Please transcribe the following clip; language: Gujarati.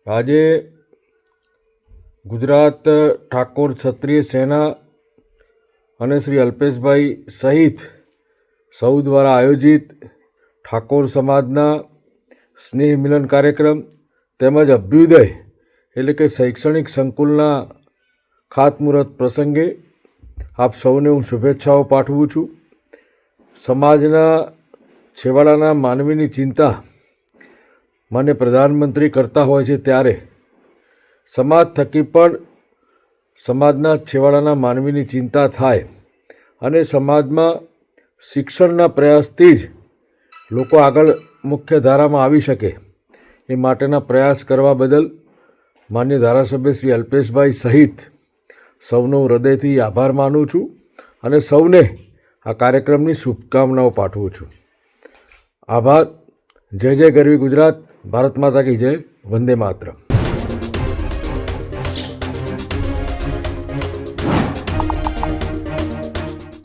આજે ગુજરાત ઠાકોર ક્ષત્રિય સેના અને શ્રી અલ્પેશભાઈ સહિત સૌ દ્વારા આયોજિત ઠાકોર સમાજના સ્નેહ મિલન કાર્યક્રમ તેમજ અભ્યુદય એટલે કે શૈક્ષણિક સંકુલના ખાતમુહૂર્ત પ્રસંગે આપ સૌને હું શુભેચ્છાઓ પાઠવું છું. સમાજના છેવાડાના માનવીની ચિંતા મને પ્રધાનમંત્રી કરતા હોય છે, ત્યારે સમાજ થકી પણ સમાજના છેવાડાના માનવીની ચિંતા થાય અને સમાજમાં શિક્ષણના પ્રયાસથી જ લોકો આગળ મુખ્ય ધારામાં આવી શકે એ માટેના પ્રયાસ કરવા બદલ માન્ય ધારાસભ્ય શ્રી અલ્પેશભાઈ સહિત સૌનો હૃદયથી આભાર માનું છું અને સૌને આ કાર્યક્રમની શુભકામનાઓ પાઠવું છું. આભાર. જય જય ગરવી ગુજરાત. ભારત માતા કી જય. વંદે માતરમ.